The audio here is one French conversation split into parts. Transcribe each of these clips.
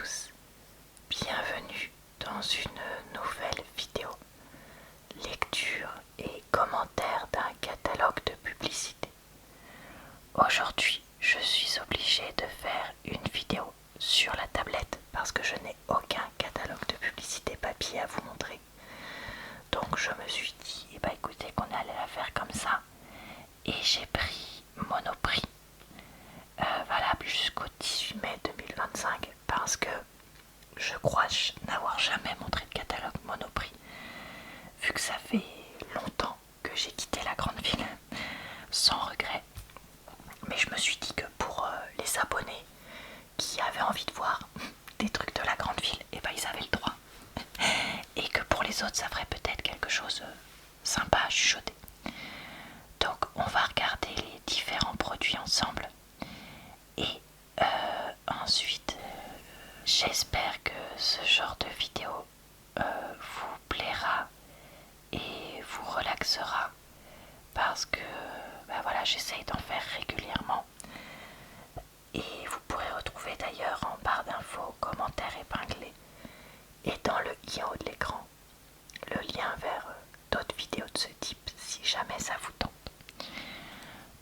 tous, bienvenue dans une nouvelle vidéo, lecture et commentaire d'un catalogue de publicité. Aujourd'hui, je suis obligée de faire une vidéo sur la tablette parce que je n'ai aucun catalogue de publicité papier à vous montrer. Donc je me suis dit, écoutez qu'on allait la faire comme ça, et j'ai pris Monoprix, valable jusqu'au 18 mai 2025 parce que je crois n'avoir jamais montré de catalogue Monoprix, vu que ça fait longtemps que j'ai quitté la grande ville, sans regret. Mais je me suis dit que pour les abonnés qui avaient envie de voir des trucs de la grande ville, ils avaient le droit. Et que pour les autres, ça ferait peut-être quelque chose sympa à chuchoter. Donc on va regarder les différents produits ensemble. Et ensuite, j'espère que ce genre de vidéo vous plaira et vous relaxera parce que voilà, j'essaye d'en faire régulièrement. Et vous pourrez retrouver d'ailleurs en barre d'infos, commentaires épinglés et dans le i en haut de l'écran le lien vers d'autres vidéos de ce type si jamais ça vous tente.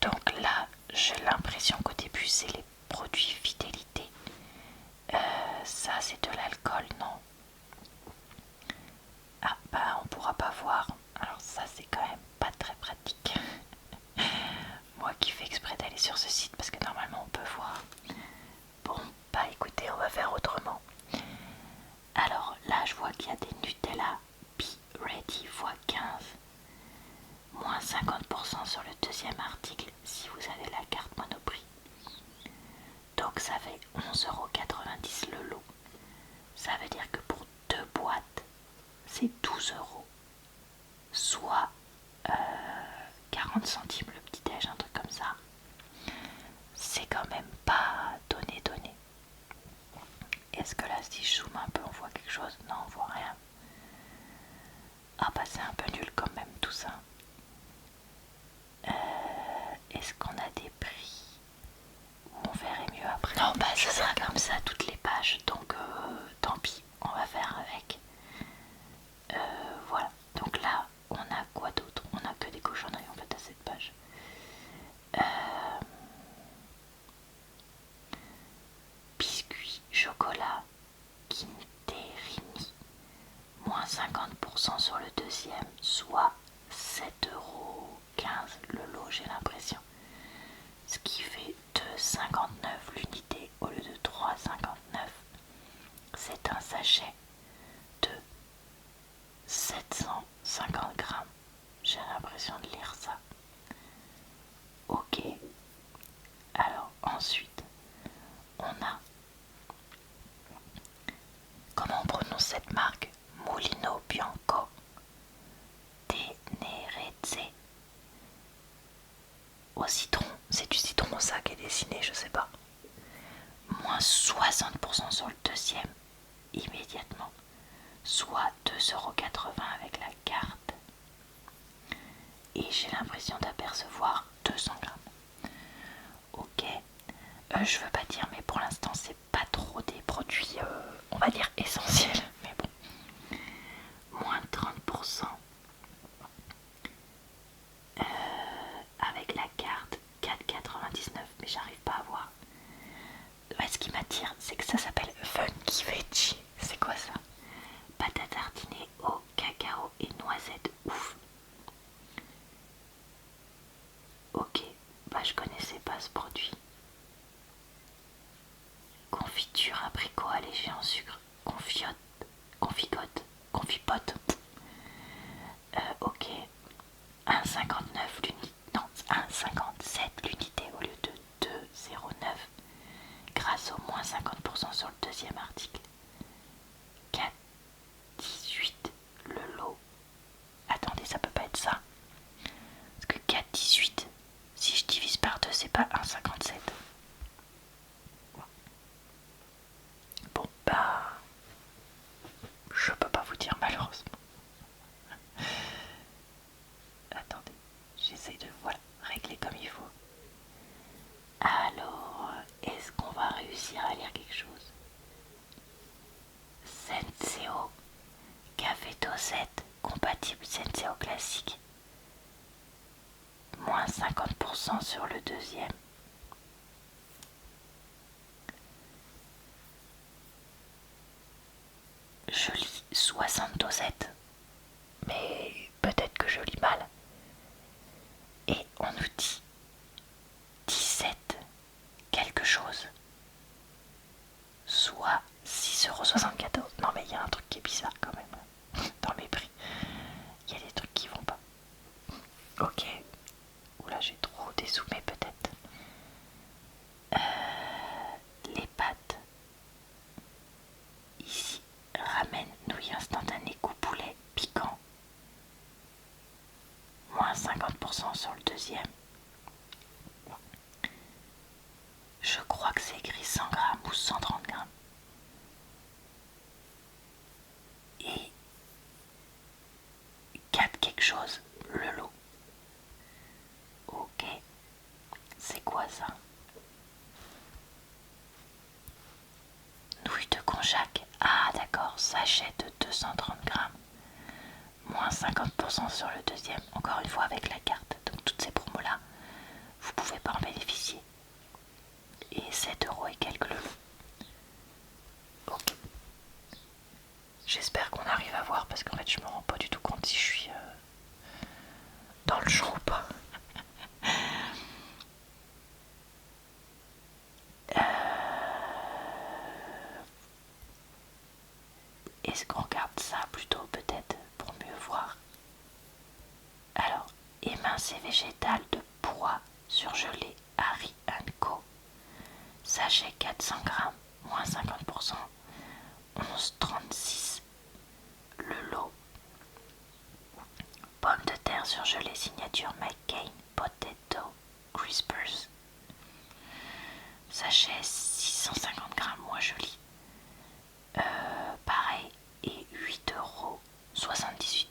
Donc là, j'ai l'impression qu'au début c'est les produits fidélité. Ça c'est de l'alcool, non? Ah on pourra pas voir. Alors ça c'est quand même pas très pratique. Moi qui fais exprès d'aller sur ce site parce que normalement on peut voir. Bon écoutez, on va faire autrement. Alors là je vois qu'il y a des Nutella Be Ready x 15, moins 50% sur le deuxième article si vous avez la carte Monoprix. Donc ça fait 11,90 € le lot. Ça veut dire que pour 2 boîtes, c'est 12 €, soit 40 centimes le petit déj, un truc comme ça. C'est quand même pas donné. Est-ce que là, si je zoome un peu, on voit quelque chose? Non, on voit rien. C'est un peu nul quand même tout ça. Est-ce qu'on a des prix? On verrait mieux après. Non, ça sera comme ça toutes les pages, donc tant pis, on va faire avec. Voilà, donc là, on a quoi d'autre? On a que des cochonneries en fait à cette page. Biscuits, chocolat, Kinderini, moins 50% sur le deuxième, soit 7,15 € le lot, j'ai l'impression. Ce qui fait 2,59 € l'unité au lieu de 3,59 €. C'est un sachet de 750 grammes. J'ai l'impression de lire ça. Ok. Alors ensuite, on a... Comment on prononce cette marque? Mulino Bianco Tenerezze au citron. C'est du citron ça qui est dessiné, je sais pas. Moins 60% sur le deuxième immédiatement, soit 2,80 € avec la carte. Et j'ai l'impression d'apercevoir 200 grammes. Ok, je veux pas dire, mais pour l'instant c'est pas trop des produits on va dire essentiels, mais bon. Moins 30% avec la carte, 4,99 €, mais j'arrive pas à voir. Ce qui m'attire, c'est que ça s'appelle Funky Veggie. C'est quoi ça? Patates tartinées au cacao et noisettes. Ouf. Ok, je connaissais pas ce produit. Confiture abricot allégé en sucre. Confipote. Ok. 1,59 € l'unité. Non, 1,57 € l'unité au lieu de 2,09 € grâce au moins 50% sur le deuxième article. 4,18 € le lot. Attendez, ça peut pas être ça. Parce que 4,18, si je divise par 2, c'est pas 1,57. Bon, je peux pas vous dire malheureusement. Attendez, j'essaye de régler comme il faut. Alors, est-ce qu'on va réussir à lire quelque chose? chaussettes compatibles Senseo classique. Moins 50% sur le deuxième. Je lis 60 dosettes, mais peut-être que je lis mal. Et on nous dit 17 quelque chose, soit 6,74 €. Non mais il y a un truc qui est bizarre quand même. Dans mes prix, il y a des trucs qui vont pas. Ok. Oula, j'ai trop dézoomé peut-être. Les pâtes. Ici, ramen, nouilles instantanées, goût poulet, piquant. Moins 50% sur le deuxième. Je crois que c'est écrit 100 grammes ou 130 grammes. Et 4 quelque chose, le lot. Ok, c'est quoi ça? Nouilles de konjac. Ah d'accord, sachet de 230 grammes. Moins 50% sur le deuxième, encore une fois avec la carte. Donc toutes ces promos là, vous pouvez pas en bénéficier. Et 7 € et quelques le lot. Ok. J'espère qu'on arrive à voir parce qu'en fait je me rends pas du tout compte si je suis dans le champ ou pas. Est-ce qu'on regarde ça plutôt peut-être pour mieux voir? Alors, émincé végétal de pois surgelé Harry & Co. Sachet 400 grammes, moins 50%, 11,36 € le lot. Pommes de terre surgelées signature McCain Potato Crispers. Sachet 650 grammes, moi je lis. Pareil, et 8,78 €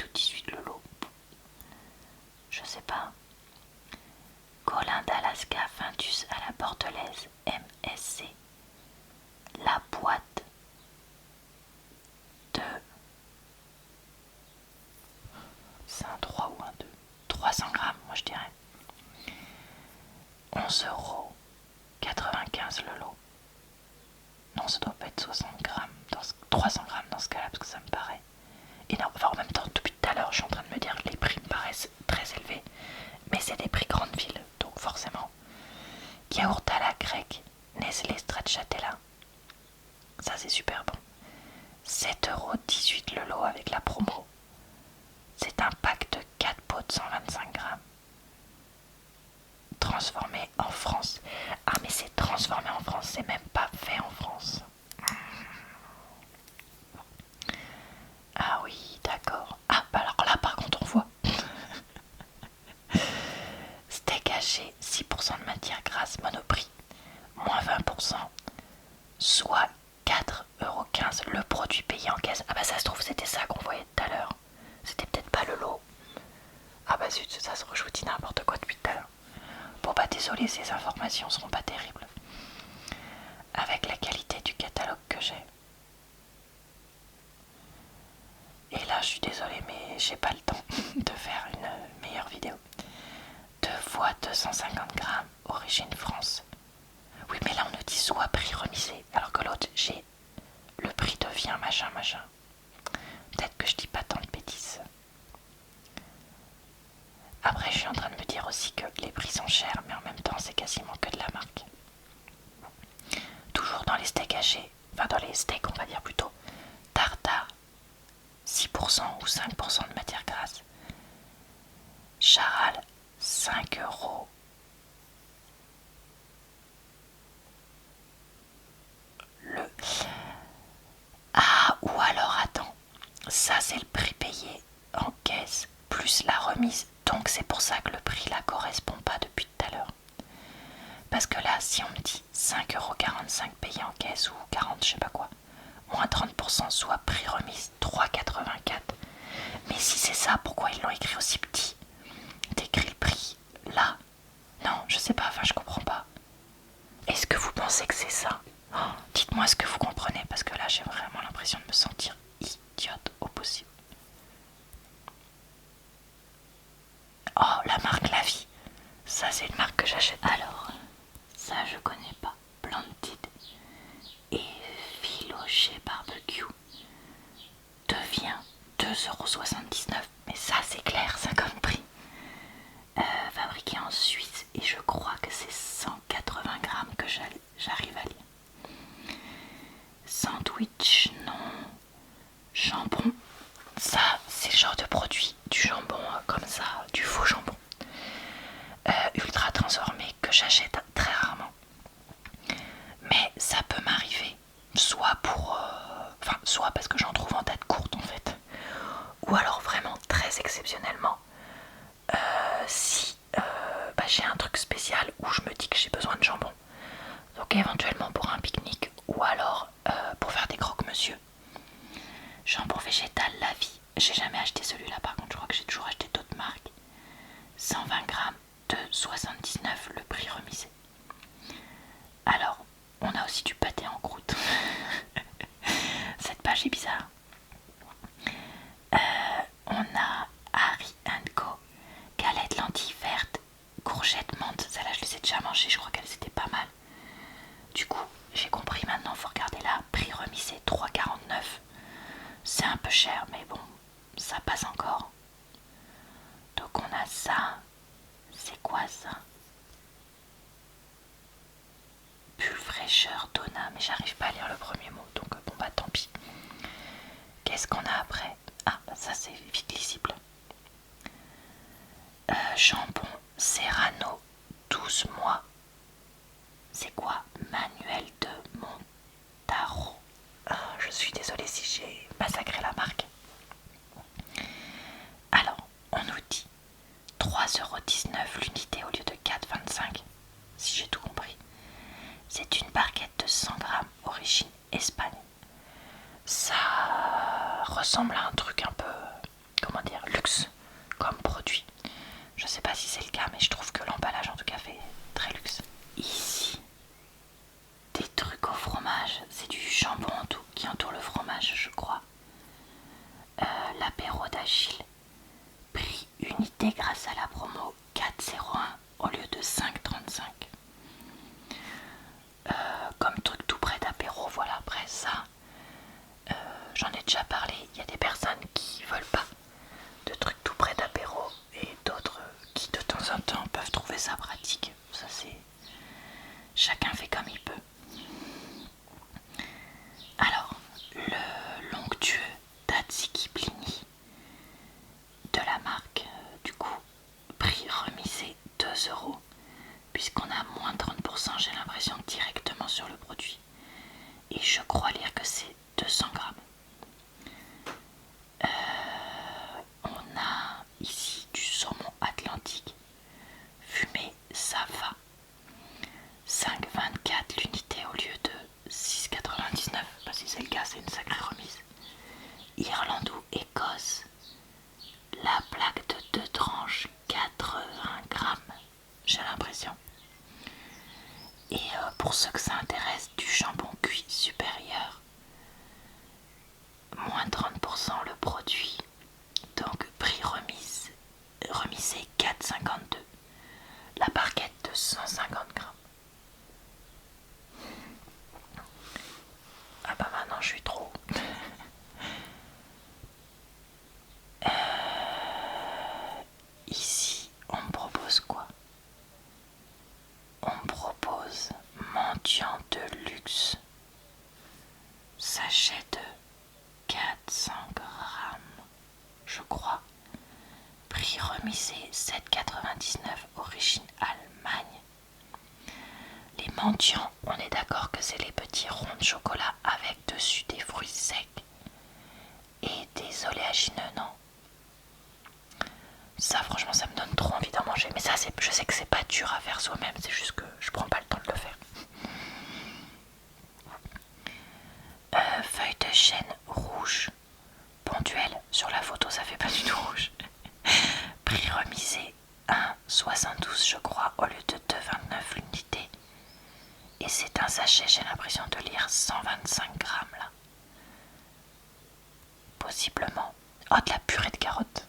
ou 18 € le lot. Je sais pas. Colin d'Alaska Fintus à la Bordelaise MSC. La boîte de... C'est un 3 ou un 2? 300 grammes, moi je dirais. 11,95 € le lot. Non, ça doit pas être 60 grammes, 300 grammes dans ce cas-là, parce que ça me paraît énorme. Enfin, en même temps, depuis tout à l'heure, je suis en train de me dire que les prix me paraissent très élevés, mais c'est des prix grande ville, donc forcément. Yaourt à la grecque, Nestlé Stracciatella. Ça, c'est super bon. 7,18 € le lot avec la promo. C'est un pack de 4 pots de 125 grammes. Transformé en France. Ah, mais c'est transformé en France, c'est même pas fait en France. Ah oui, d'accord. Ah, bah alors là, par contre, on voit. Steak haché, 6% de matière grasse, monoprix, moins 20%, soit 4,15 € le produit payé en caisse. Ah bah ça se trouve, c'était ça qu'on voyait tout à l'heure. C'était peut-être pas le lot. Ah bah zut, ça se trouve, je vous dis n'importe quoi depuis tout à l'heure. Bon bah désolé, ces informations seront pas terribles. Avec la qualité du catalogue que j'ai. Et là, je suis désolée, mais j'ai pas le temps de faire une meilleure vidéo. 2 fois 250 grammes, origine France. Oui, mais là, on nous dit soit prix remisé, alors que l'autre, j'ai le prix devient machin, machin. Peut-être que je dis pas tant de bêtises. Après, je suis en train de me dire aussi que les prix sont chers, mais en même temps, c'est quasiment que de la marque. Toujours dans les steaks hachés, enfin dans les steaks, on va dire plutôt, tartare, 6% ou 5% de matière grasse. Charal, 5 €. Le... Ah, ou alors attends, ça c'est le prix payé en caisse plus la remise. Donc c'est pour ça que le prix là correspond pas depuis tout à l'heure. Parce que là, si on me dit 5,45 € payé en caisse ou 40, je sais pas quoi, moins 30%, soit prix remise 3,84 €. Mais si c'est ça, pourquoi ils l'ont écrit aussi petit? T'écris le prix là? Non, je sais pas, enfin je comprends pas. Est-ce que vous pensez que c'est ça? Oh, dites-moi ce que vous comprenez, parce que là j'ai vraiment l'impression de me sentir idiote au possible. Ça c'est une marque que j'achète. Alors, ça je connais pas. Planted et Filoché Barbecue devient 2,79 €. Mais ça c'est clair, ça comme prix. Fabriqué en Suisse et je crois que c'est 180 grammes que j'arrive à lire. Sandwich, non. Jambon, ça c'est le genre de produit, du jambon comme ça, du faux jambon. Ultra transformé que j'achète très rarement. Mais ça peut m'arriver, soit soit parce que j'en trouve en date courte en fait, ou alors vraiment très exceptionnellement, si j'ai un truc spécial où je me dis que j'ai besoin de jambon. Donc éventuellement pour un pique-nique ou alors pour faire des croque-monsieur. Jambon végétal La Vie. J'ai jamais acheté celui-là par contre, je crois que j'ai toujours acheté d'autres marques. 120 grammes de 79, le prix remisé. Alors, on a aussi du pâté en croûte. Cette page est bizarre. On a Harry & Co. Galettes lentilles vertes, courgettes menthe. Celles-là, je les ai déjà mangées, je crois qu'elles étaient pas mal. Du coup, j'ai compris maintenant, faut regarder là. Prix remisé 3,49. C'est un peu cher, mais bon, ça passe encore. Donc on a ça. C'est quoi ça? Pull fraîcheur Donna, mais j'arrive pas à lire le premier mot, donc bon bah tant pis. Qu'est-ce qu'on a après? Ah, ça c'est vite lisible. Jambon Serrano 12 mois. C'est quoi? Manuel de Montaro. Je suis désolée si j'ai massacré la marque. Alors, on nous dit 3,19 € l'unité au lieu de 4,25 €, si j'ai tout compris. C'est une barquette de 100 grammes, origine Espagne. Ça ressemble à un truc un peu, comment dire, luxe comme produit. Je sais pas si c'est le cas, mais je trouve que l'emballage en tout cas fait très luxe. Ici, des trucs au fromage, c'est du jambon qui entoure le fromage, je crois. L'apéro d'Achille, prix unité grâce à la promo 4,01 au lieu de 5,35. Comme truc tout près d'apéro, voilà. Après ça, j'en ai déjà parlé, il y a des personnes qui veulent pas de trucs tout près d'apéro et d'autres qui de temps en temps peuvent trouver ça pratique. Ça c'est... Chacun fait comme il peut. Alors, le l'onctueux Tzatziki Plini de la marque, du coup, prix remisé 2 €, puisqu'on a moins 30%, j'ai l'impression, directement sur le produit. Et je crois lire que c'est 200 grammes. On a ici du saumon atlantique fumé Safa, 5,24 l'unité au lieu de 6,99. Si c'est le cas, c'est une sacrée remise. Irlande ou Écosse, la plaque de 2 tranches, 80 grammes, j'ai l'impression. Et pour ceux que ça intéresse, du jambon cuit supérieur, moins 30% le produit, donc prix remisé 4,52. La barquette de 150 grammes. Ah bah maintenant je suis trop. Ici on me propose quoi? On me propose mendiant de luxe, sachet de 400 grammes, je crois. Prix remisé 7,99, origine Allemagne. Les mendiants, on est d'accord que c'est les petits ronds de chocolat avec dessus des fruits secs et des oléagineux, non? Ça franchement ça me donne trop envie d'en manger. Mais ça je sais que c'est pas dur à faire soi-même, c'est juste que je prends pas le temps de le faire. Feuille de chêne rouge, ponduelle. Sur la photo ça fait pas du tout rouge. Prix remisé 1,72 je crois au lieu de 2,29 l'unité. Et c'est un sachet, j'ai l'impression de lire 125 grammes là. Possiblement. Oh, de la purée de carottes.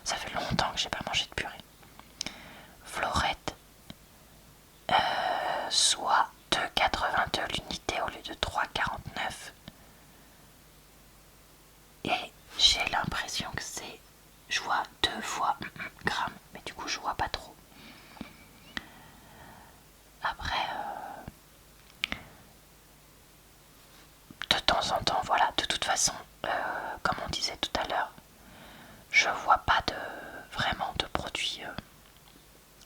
Ça fait longtemps que j'ai pas mangé de purée. Florette, temps en temps, voilà. De toute façon, comme on disait tout à l'heure, je vois pas vraiment de produits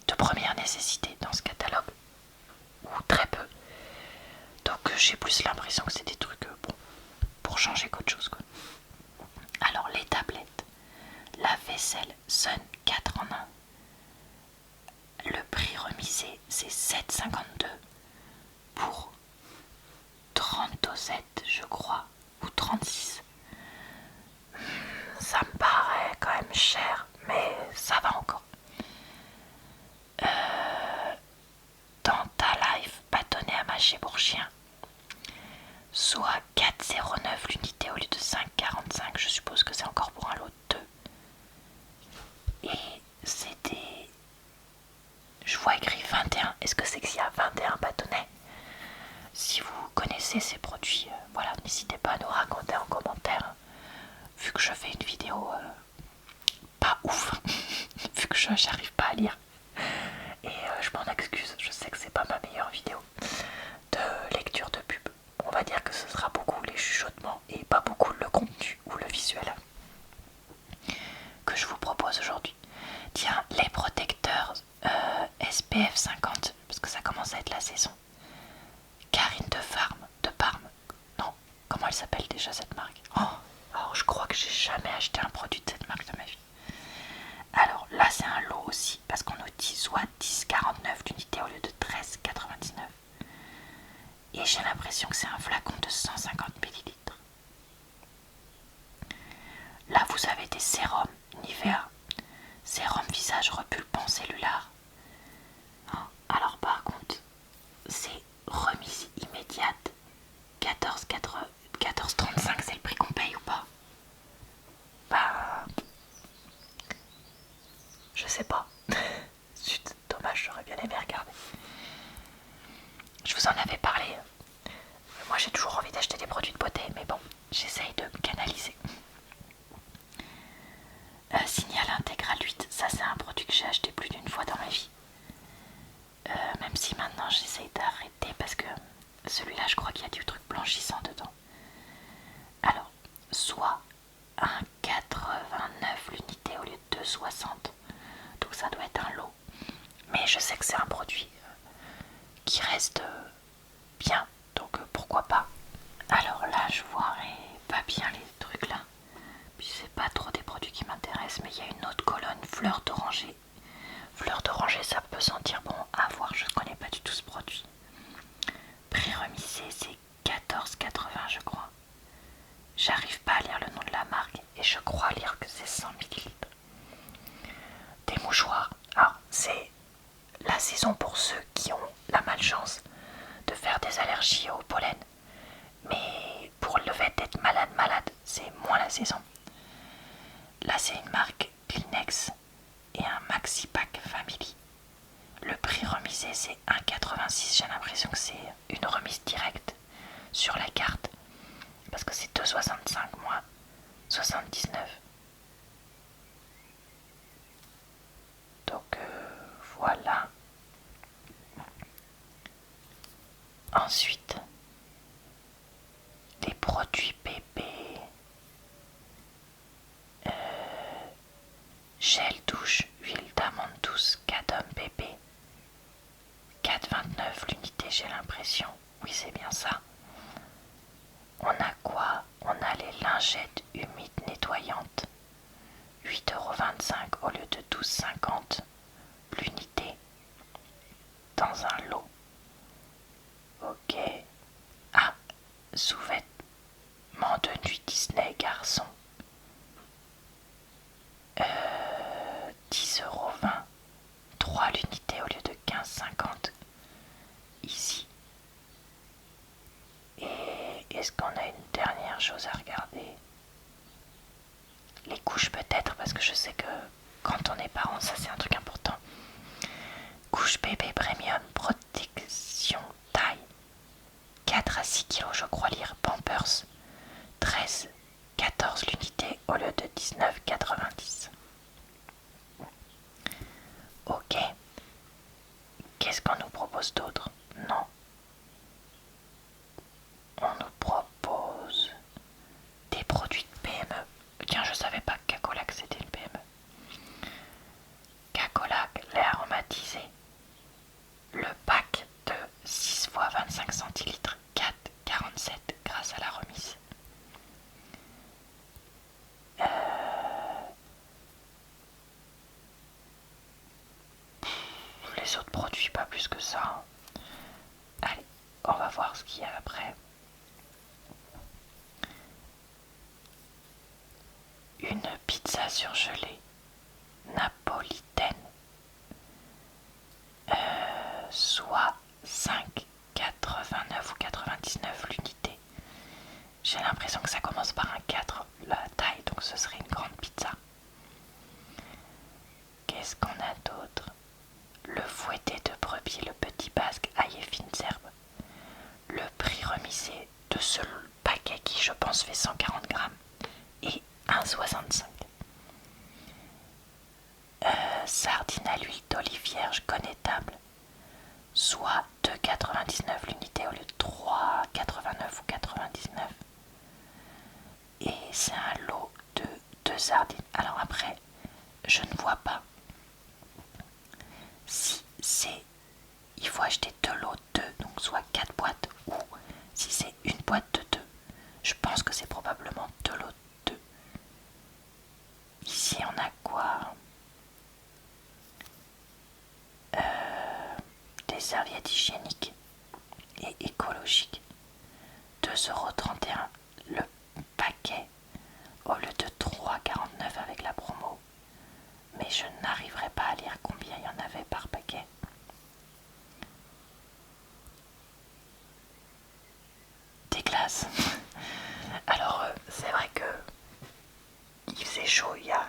de première nécessité dans ce catalogue, ou très peu. Donc j'ai plus l'impression que c'est des trucs bon, pour changer qu'autre chose, quoi. Alors les tablettes, la vaisselle Sun 4 en 1. Le prix remisé c'est 7,52 pour 30 dosettes, je crois, ou 36. Ça me paraît quand même cher, mais ça va encore. Dans ta life, bâtonnet à mâcher pour chien, soit 4,09 l'unité au lieu de 5,45. Je suppose que c'est encore pour un lot de 2. Et c'était... Je vois écrit 21. Est-ce que c'est qu'il y a 21 bâtonnets? Si vous connaissez ces produits, voilà, n'hésitez pas à nous raconter en commentaire. Vu que je fais une vidéo pas ouf, vu que j'arrive pas à lire. Et je m'en excuse, je sais que c'est pas ma meilleure vidéo de lecture de pub. On va dire que ce sera beaucoup les chuchotements et pas beaucoup le contenu ou le visuel que je vous propose aujourd'hui. Tiens, les protecteurs SPF 50, parce que ça commence à être la saison. Karine de Parme. Non, comment elle s'appelle déjà cette marque? Oh, je crois que j'ai jamais acheté un produit de cette marque de ma vie. Alors là c'est un lot aussi, parce qu'on nous dit soit 10,49 l'unité au lieu de 13,99. Et j'ai l'impression que c'est un flacon de 150 ml. Là vous avez des sérums Nivea, sérum visage repulpant cellulaire. Alors par contre, c'est remise immédiate. 14,35, c'est le prix qu'on paye ou pas? Bah, je sais pas. Zut, dommage, j'aurais bien aimé regarder. Je vous en avais parlé. Moi j'ai toujours envie d'acheter des produits de beauté, mais bon, j'essaye de me canaliser. Signal Intégral 8, ça c'est un produit que j'ai acheté plus d'une fois dans ma vie. Même si maintenant j'essaye d'arrêter parce que celui-là je crois qu'il y a du truc blanchissant dedans. Alors, soit 1,89 l'unité au lieu de 2,60. Donc ça doit être un lot. Mais je sais que c'est un produit qui reste bien, donc pourquoi pas. Alors là je vois pas bien les trucs là. Puis c'est pas trop des produits qui m'intéressent, mais il y a une autre colonne, fleur d'oranger. Fleur d'oranger, ça peut sentir bon, à voir, je ne connais pas du tout ce produit. Prix remisé, c'est 14,80 je crois. J'arrive pas à lire le nom de la marque et je crois lire que c'est 100 ml. Des mouchoirs. Alors c'est la saison pour ceux qui ont la malchance de faire des allergies au pollen. Mais pour le fait d'être malade, c'est moins la saison. Là c'est une marque Kleenex et un Maxi Pack Family. Le prix remisé c'est 1,86. J'ai l'impression que c'est une remise directe sur la carte. Parce que c'est 2,65 moins 79. Donc voilà. Ensuite, les produits bébés. Gel douche, huile d'amande douce, Cadom bébé. 4,29 l'unité, j'ai l'impression. Oui, c'est bien ça. On a quoi? On a les lingettes humides nettoyantes. 8,25 € au lieu de 12,50 l'unité. Dans un lot. Ok. Ah, sous-vêtements de nuit Disney garçon. 10,20 €. 3 l'unité au lieu de 15,50 ici. Et est-ce qu'on a une dernière chose à regarder? Les couches peut-être, parce que je sais que quand on est parent, ça c'est un truc important. Couche bébé premium, protection taille. 4 à 6 kg je crois lire. Pampers 13,14 l'unité au lieu de 19,90. Ok. Qu'est-ce qu'on nous propose d'autre? Non. On nous propose plus que ça. Allez, on va voir ce qu'il y a après. Une pizza surgelée napolitaine, soit 5,89 ou 99 l'unité. J'ai l'impression que ça commence par un 4 la taille, donc ce serait une grande pizza. Qu'est-ce qu'on a d'autre? Le fouetté de brebis, le petit basque, ail et fines herbes. Le prix remisé de ce paquet qui, je pense, fait 140 grammes et 1,65. Sardines à l'huile d'olive vierge connétable, soit 2,99 l'unité au lieu de 3,89 ou 99. Et c'est un lot de 2 sardines. Alors après, je ne vois pas si c'est... Il faut acheter 2 lots de 2, donc soit 4 boîtes, ou si c'est une boîte de 2. Je pense que c'est probablement 2 lots de 2. Ici on a quoi? Des serviettes hygiéniques et écologiques. 2,31 € le paquet au lieu de 3,49 € avec la promo. Mais je n'arriverai pas à lire combien il y en avait par paquet. Des glaces. Alors c'est vrai que il faisait chaud il y a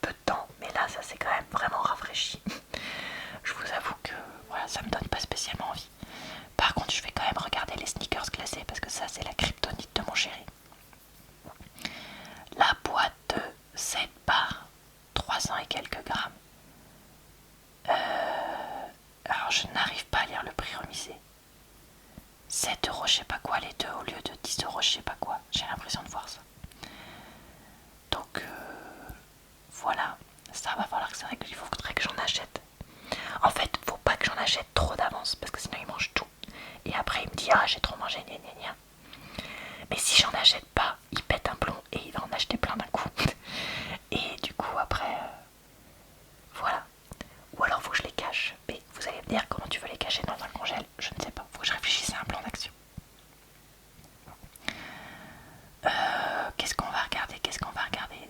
peu de temps, mais là ça s'est quand même vraiment rafraîchi. Je vous avoue que voilà, ça me donne pas spécialement envie. Par contre, je vais quand même regarder les sneakers glacés parce que ça c'est la kryptonite de mon chéri. La boîte de 7 barres, 300 et quelques grammes. Alors je n'arrive pas à lire le prix remisé. 7 € je sais pas quoi les deux au lieu de 10 € je sais pas quoi. J'ai l'impression de voir ça. Donc voilà, ça va falloir que c'est vrai qu'il faudrait que j'en achète. En fait, faut pas que j'en achète trop d'avance parce que sinon il mange tout. Et après il me dit ah j'ai trop mangé, gna gna gna. Mais si j'en achète pas, il pète un plomb et il va en acheter plein d'un coup. Et du coup après, voilà. Ou alors faut que je les cache. Mais vous allez me dire comment tu veux les cacher dans un congèle? Je ne sais pas, faut que je réfléchisse à un plan d'action. Qu'est-ce qu'on va regarder?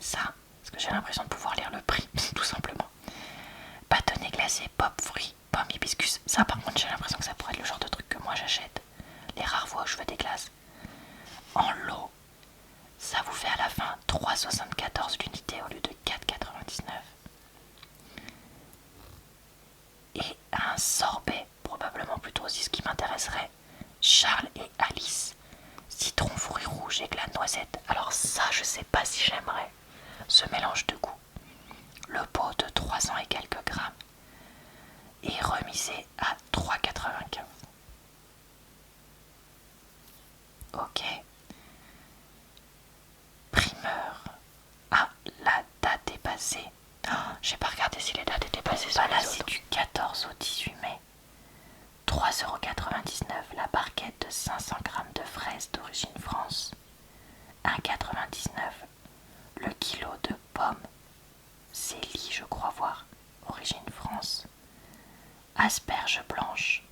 Ça, parce que j'ai l'impression de pouvoir lire le prix, tout simplement. Bâtonnet glacé, pop, fruits, pommes, hibiscus. Ça par contre j'ai l'impression que ça pourrait être le genre de truc que moi j'achète. Les rares fois où je veux des glaces. En lot, ça vous fait à la fin 3,74 l'unité au lieu de 4,99. Et un sorbet, probablement plutôt aussi ce qui m'intéresserait. Charles et Alice, citron, fruits rouges et glace noisette. Alors ça je sais pas si j'aimerais ce mélange de goût. Le pot de 300 et quelques grammes est remisé à 3,95. Ok. Primeur. Ah, la date est passée. Oh, j'ai pas regardé si les dates étaient passées sur les autres. C'est du 14 au 18 mai. 3,99 € la barquette de 500 grammes de fraises d'origine France. 1,99 € le kilo de pommes. Célie, je crois voir, origine France. Asperges blanches,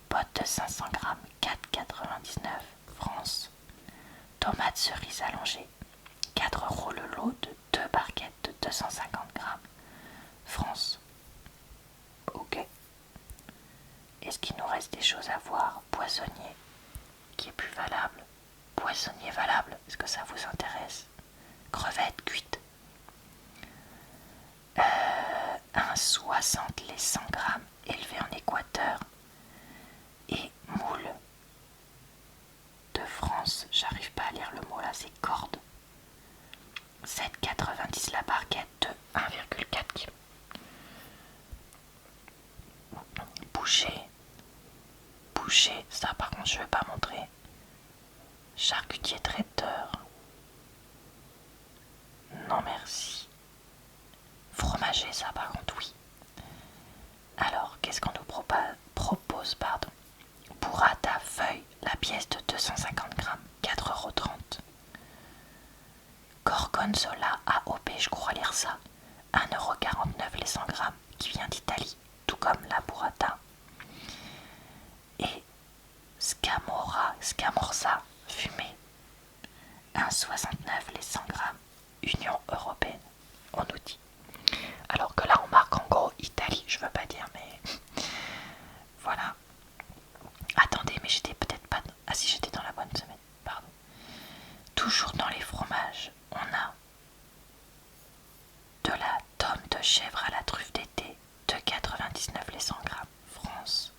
botte de 500 grammes, 4,99 € France. Tomates cerises allongées, 4 € le lot de 2 barquettes de 250 grammes, France. Ok. Est-ce qu'il nous reste des choses à voir? Poissonnier, qui est plus valable. Poissonnier valable, est-ce que ça vous intéresse? Crevettes cuites. 1,60 les 100 grammes, élevé en Équateur. Et moule de France, j'arrive pas à lire le mot là, c'est corde. 7,90 la barquette de 1,4 kg. Boucher, ça par contre je vais pas montrer. Charcutier traiteur. Non merci. Fromager, ça par contre oui. Alors qu'est-ce qu'on nous propose pardon. Burrata feuille, la pièce de 250 grammes, 4,30 €. Gorgonzola AOP, je crois lire ça, 1,49 € les 100 grammes, qui vient d'Italie, tout comme la burrata. 1,69 les 100 grammes. Union européenne, on nous dit. Alors que là on marque en gros Italie, je veux pas dire, mais voilà. Attendez, mais j'étais peut-être pas... Ah si, j'étais dans la bonne semaine, pardon. Toujours dans les fromages, on a de la tome de chèvre à la truffe d'été, 2,99 les 100 grammes, France.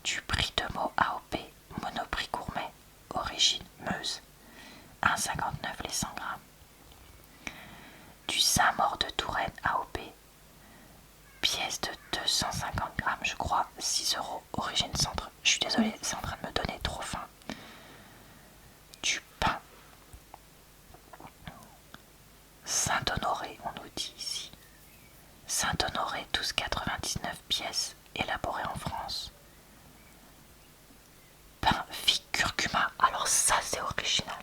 Du brie de Meaux AOP, Monoprix gourmet, origine Meuse, 1,59 les 100 grammes. Du Saint-Maur de Touraine AOP, pièce de 250 grammes, je crois, 6 €, origine centre. Je suis désolée, c'est en train de me donner trop faim. Du pain Saint-Honoré, on nous dit ici. Saint-Honoré, 12,99 pièces, élaboré en France. Pain figue curcuma, alors ça c'est original.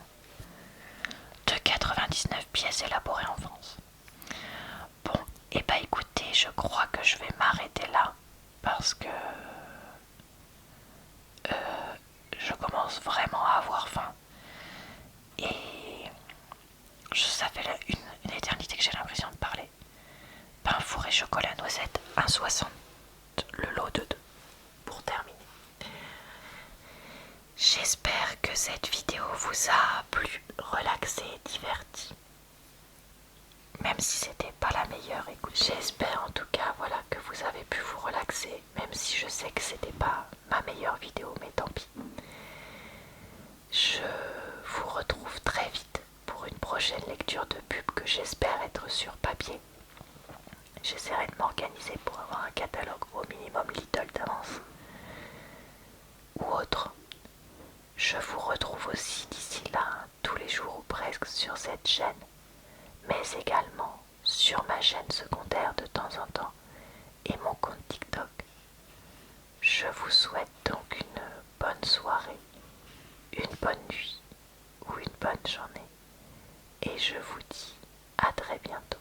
2,99 pièces, élaboré en France. Bon, et bah écoutez, je crois que je vais m'arrêter là parce que je commence vraiment à avoir faim. Et ça fait une éternité que j'ai l'impression de parler. Pain fourré chocolat noisette, 1,60 le lot de 2 pour terminer. J'espère que cette vidéo vous a plu, relaxé et diverti. Même si c'était pas la meilleure, écoute. J'espère en tout cas voilà, que vous avez pu vous relaxer, même si je sais que c'était pas ma meilleure vidéo, mais tant pis. Je vous retrouve très vite pour une prochaine lecture de pub que j'espère être sur papier. J'essaierai de m'organiser pour avoir un catalogue au minimum Lidl d'avance ou autre. Je vous retrouve aussi d'ici là tous les jours ou presque sur cette chaîne, mais également sur ma chaîne secondaire de temps en temps et mon compte TikTok. Je vous souhaite donc une bonne soirée, une bonne nuit ou une bonne journée et je vous dis à très bientôt.